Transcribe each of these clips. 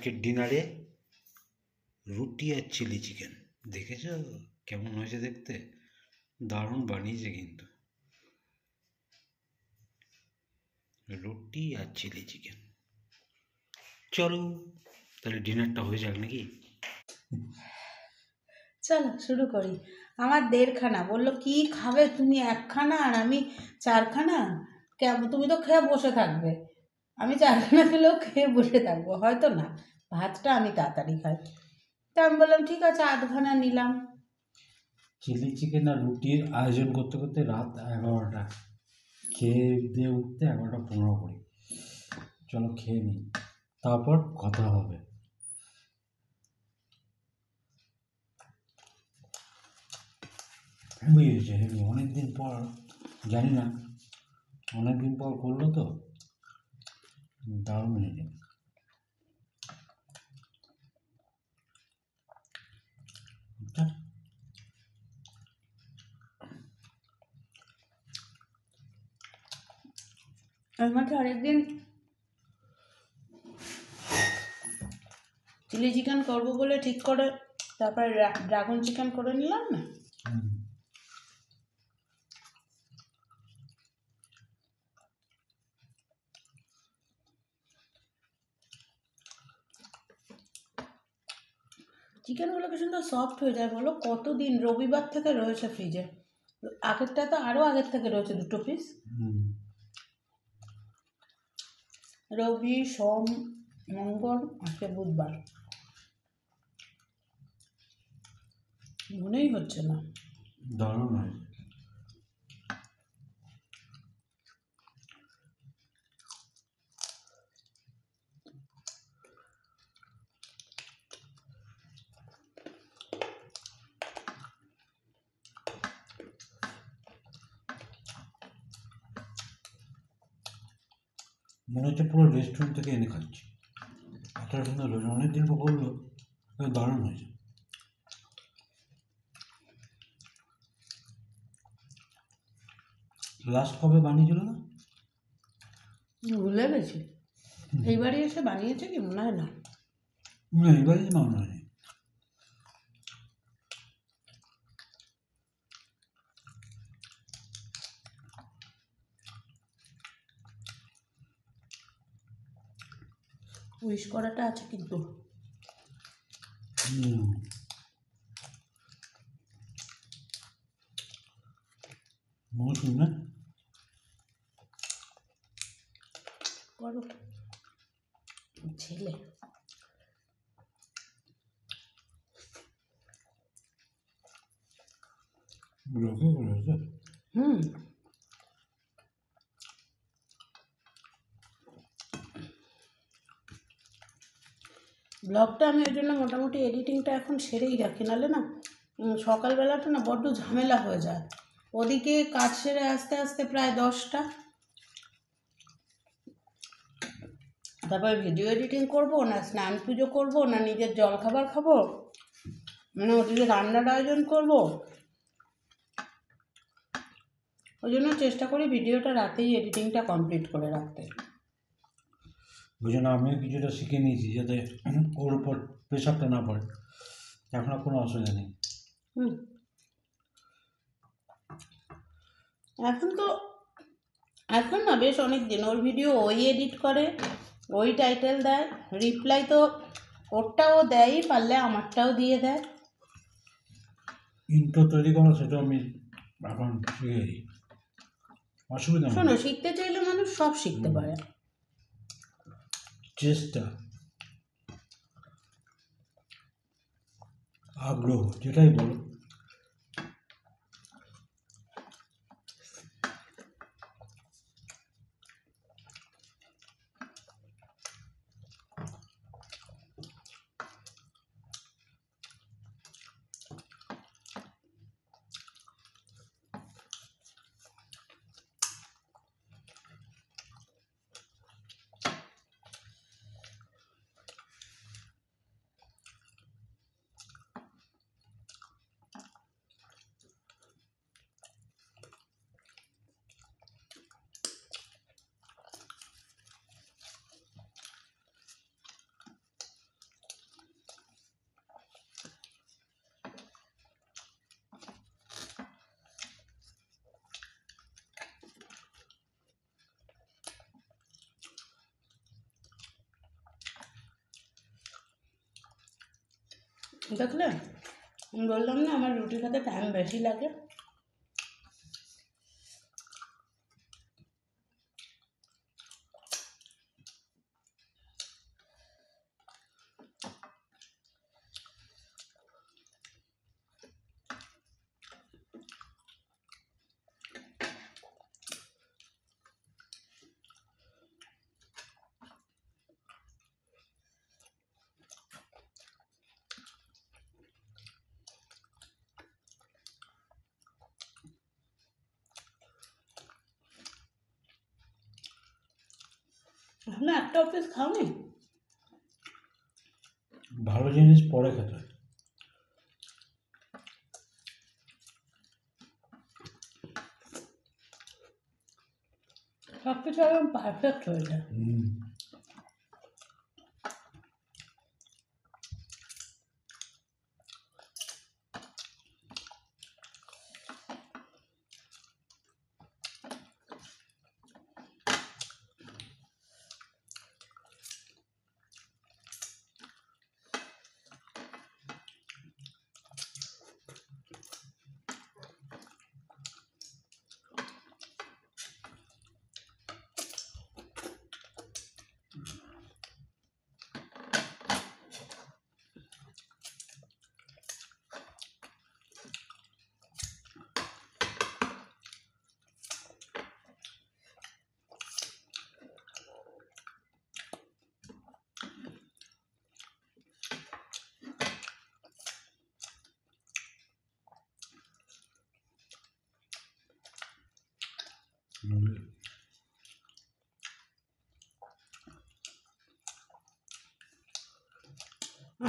আজকের ডিনারে রুটি আর চিলি চিকেন। দেখেছো কেমন হয়েছে দেখতে? দারুণ বানিয়েছে কিন্তু। রুটি আর চিলি চিকেন। চলো তাহলে ডিনারটা হয়ে যাক নাকি? চলো শুরু করি। আমার 1.5খানা বললো, কি খাবে তুমি? 1খানা আর আমি 4খানা? তুমি তো খেয়ে বসে থাকবে। আমি 4খানা খেলেও খেয়ে বসে থাকবো হয়তো না, ভাতটা আমি তাড়াতাড়ি খাই। তা আমি বললাম ঠিক আছে 8খানা নিলাম। চিলি চিকেন আর রুটির আয়োজন করতে করতে রাত 11টা, খেয়ে দিয়ে উঠতে 11টা 15 করি। চলো খেয়ে নিই, তারপর কথা হবে। হেভি হয়েছে, হেভি। অনেকদিন পর, জানি না, অনেকদিন পর করলো তো, দারুণ হয়েছে। আমাকে আরেকদিন চিলি চিকেন করবো বলে ঠিক করে তারপরে ড্রাগন চিকেন করে নিলাম না। চিকেনগুলো কি সুন্দর সফট হয়ে যায় বলো। কতদিন, রবিবার থেকে রয়েছে ফ্রিজে। আগেরটা তো আরও আগের থেকে রয়েছে 2 পিস। রবি, সোম, মঙ্গল, আজকে বুধবার। মনেই হচ্ছে না। দারুণ হয়। মনে হচ্ছে পুরো রেস্টুরেন্ট থেকে এনে খাচ্ছি, এতটা সুন্দর হয়েছে। অনেকদিন পর করলো, দারুণ হয়েছে। লাস্ট কবে বানিয়েছিল না? ভুলে গেছি। এইবারই এসে বানিয়েছে কি মনে হয় না। না, এবারই মনে হয়নি। উইশ করাটা আছে কিন্তু। মৌসুম না করো ছেলে। ব্লগে করেছে। ব্লগটা আমি ওই জন্য মোটামুটি এডিটিংটা এখন সেরেই রাখি, নাহলে না সকালবেলাটা না বড্ড ঝামেলা হয়ে যায়। ওদিকে কাজ সেরে আস্তে আস্তে প্রায় 10টা, তারপর ভিডিও এডিটিং করবো, না স্নান পুজো করবো, না নিজের জলখাবার খাবো, মানে ওদিকে রান্নার আয়োজন করবো। ওই জন্য চেষ্টা করি ভিডিওটা রাতেই এডিটিংটা কমপ্লিট করে রাখতে। ওই জন্য আমিও কিছুটা শিখে নিয়েছি, যাতে ওর উপর প্রেশারটা না পড়ে। এখন আর কোনো অসুবিধা নেই। এখন না বেশ অনেক দিন ওর ভিডিও ওই এডিট করে, ওই টাইটেল দেয়, রিপ্লাই তো ওরটাও দেয়ই, পারলে আমারটাও দিয়ে দেয়। ইন্ট্রো তৈরি করা সেটা আমি এখন শিখেছি, অসুবিধা নেই। শোনো, শিখতে চাইলে মানুষ সব শিখতে পারে। চেষ্টা, আগ্রহ, যেটাই বলো। দেখলে আমি বললাম না আমার রুটি খেতে টাইম বেশি লাগে। এখনো একটা পিস খাওনি? ভালো জিনিস পরে খেতে হয়। সব কিছু একদম পারফেক্ট হয়েছে।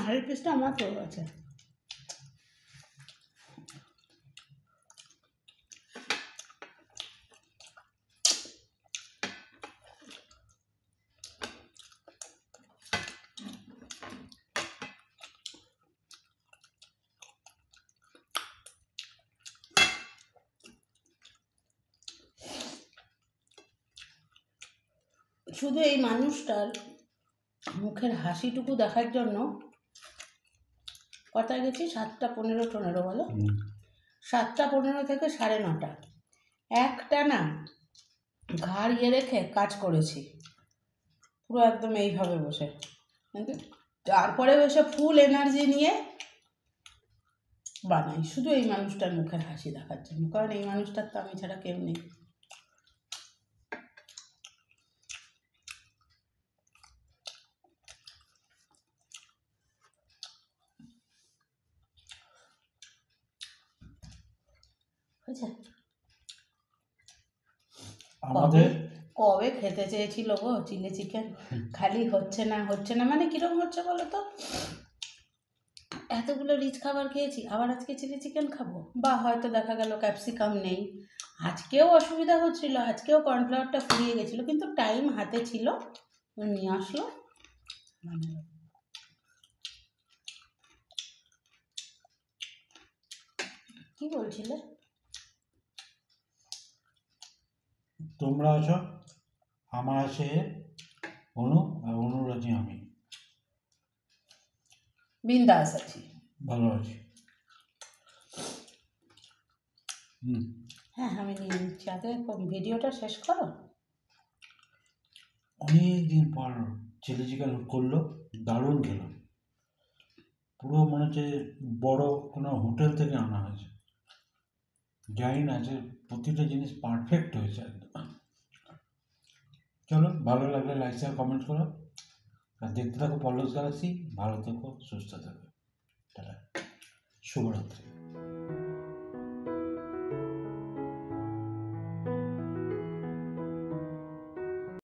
হাড়ির পিসটা আমার তো আছে। শুধু এই মানুষটার মুখের হাসিটুকু দেখার জন্য কোথায় গেছি 7:15 বলো, 7:15 থেকে 9:30 একটানা ঘাড় ইয়ে রেখে কাজ করেছি পুরো একদম এইভাবে বসে, কিন্তু তারপরে বসে ফুল এনার্জি নিয়ে বানাই শুধু এই মানুষটার মুখের হাসি দেখার জন্য, কারণ এই মানুষটার তো আমি ছাড়া কেউ নেই। বুঝছে? আমাদের কবে খেতে চেয়েছিল গো চিলি চিকেন, খালি হচ্ছে না হচ্ছে না, মানে কিরকম হচ্ছে বলো তো, এতগুলো রিচ খাবার খেয়েছি আবার আজকে চিলি চিকেন খাবো, বা হয়তো দেখা গেল ক্যাপসিকাম নেই, আজকেও অসুবিধা হচ্ছিল, আজকেও কর্নফ্লাওয়ারটা ফুরিয়ে গেছিলো, কিন্তু টাইম হাতে ছিল, নিয়ে আসলো। কি বলছিলে? তোমরা আছো, আমার আছে অনু, আর অনুর আছি আমি। বিন্দাস আছি, ভালো আছি। হ্যাঁ আমি নিয়ে নিচ্ছি, আগে ভিডিওটা শেষ করো। অনেক দিন পর চিলি চিকেন করলো, দারুণ খেলাম, পুরো মনে হচ্ছে বড় কোনো হোটেল থেকে আনা হয়েছে, জানি না যে প্রতিটা জিনিস পারফেক্ট হয়েছে একদম। চলো, ভালো লাগলে লাইক শেয়ার কমেন্ট করো, আর দেখতে থাকো পল্লবস গ্যালাক্সি। ভালো থেকো, সুস্থ থেকো, টাটা, শুভরাত্রি।